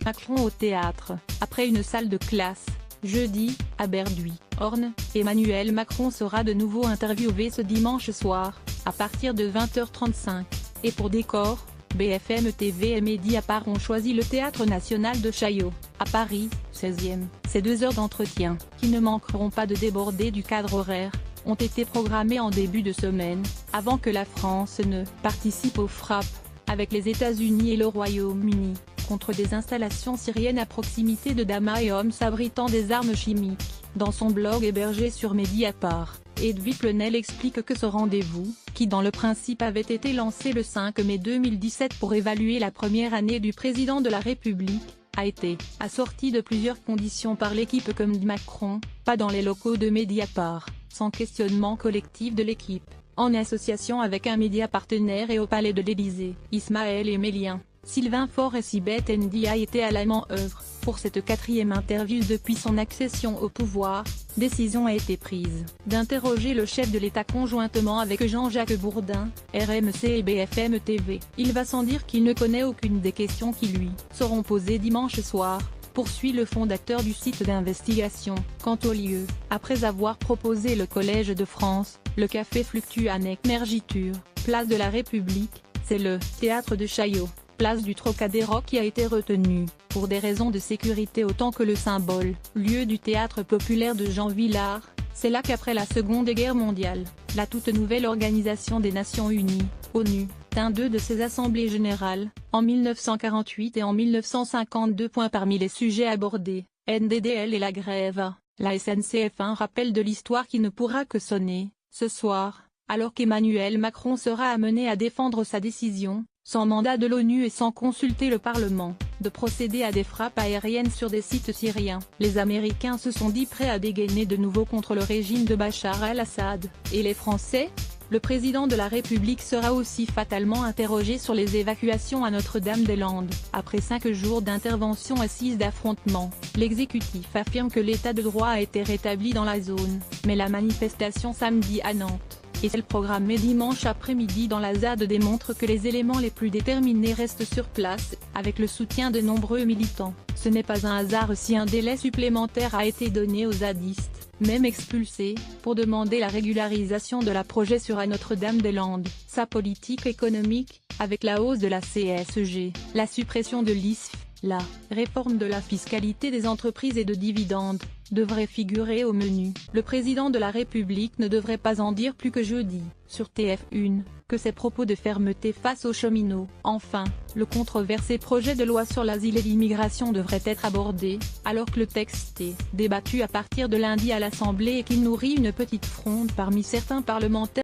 Macron au théâtre, après une salle de classe. Jeudi, à Berduy, Orne, Emmanuel Macron sera de nouveau interviewé ce dimanche soir, à partir de 20h35. Et pour décor, BFM TV et Mediapart ont choisi le Théâtre National de Chaillot, à Paris, 16e. Ces 2 heures d'entretien, qui ne manqueront pas de déborder du cadre horaire, ont été programmées en début de semaine, avant que la France ne participe aux frappes, avec les États-Unis et le Royaume-Uni, contre des installations syriennes à proximité de Damas et hommes s'abritant des armes chimiques. Dans son blog hébergé sur Mediapart, Edwy Plenel explique que ce rendez-vous, qui dans le principe avait été lancé le 5 mai 2017 pour évaluer la première année du président de la République, a été assorti de plusieurs conditions par l'équipe comme dit Macron, pas dans les locaux de Mediapart, sans questionnement collectif de l'équipe, en association avec un média partenaire et au palais de l'Élysée. Ismaël Emélien, Sylvain Faure et Sibeth Ndiaye étaient à la manœuvre pour cette 4e interview depuis son accession au pouvoir. Décision a été prise d'interroger le chef de l'État conjointement avec Jean-Jacques Bourdin, RMC et BFM TV. Il va sans dire qu'il ne connaît aucune des questions qui lui seront posées dimanche soir, poursuit le fondateur du site d'investigation. Quant au lieu, après avoir proposé le Collège de France, le café Fluctuanec Mergiture, place de la République, c'est le Théâtre de Chaillot, place du Trocadéro qui a été retenu, pour des raisons de sécurité autant que le symbole, lieu du théâtre populaire de Jean Vilar. C'est là qu'après la Seconde Guerre mondiale, la toute nouvelle Organisation des Nations Unies, ONU, tint 2 de ses assemblées générales, en 1948 et en 1952. Parmi les sujets abordés, NDDL et la grève, la SNCF. Un rappel de l'histoire qui ne pourra que sonner, ce soir, alors qu'Emmanuel Macron sera amené à défendre sa décision, sans mandat de l'ONU et sans consulter le Parlement, de procéder à des frappes aériennes sur des sites syriens. Les Américains se sont dit prêts à dégainer de nouveau contre le régime de Bachar el-Assad. Et les Français ? Le président de la République sera aussi fatalement interrogé sur les évacuations à Notre-Dame-des-Landes. Après 5 jours d'intervention et 6 d'affrontements, l'exécutif affirme que l'état de droit a été rétabli dans la zone. Mais la manifestation samedi à Nantes, et celle programmée dimanche après-midi dans la ZAD démontre que les éléments les plus déterminés restent sur place, avec le soutien de nombreux militants. Ce n'est pas un hasard si un délai supplémentaire a été donné aux zadistes, même expulsés, pour demander la régularisation de la projet sur à Notre-Dame-des-Landes. Sa politique économique, avec la hausse de la CSG, la suppression de l'ISF, la réforme de la fiscalité des entreprises et de dividendes, devrait figurer au menu. Le président de la République ne devrait pas en dire plus que jeudi, sur TF1, que ses propos de fermeté face aux cheminots. Enfin, le controversé projet de loi sur l'asile et l'immigration devrait être abordé, alors que le texte est débattu à partir de lundi à l'Assemblée et qu'il nourrit une petite fronde parmi certains parlementaires.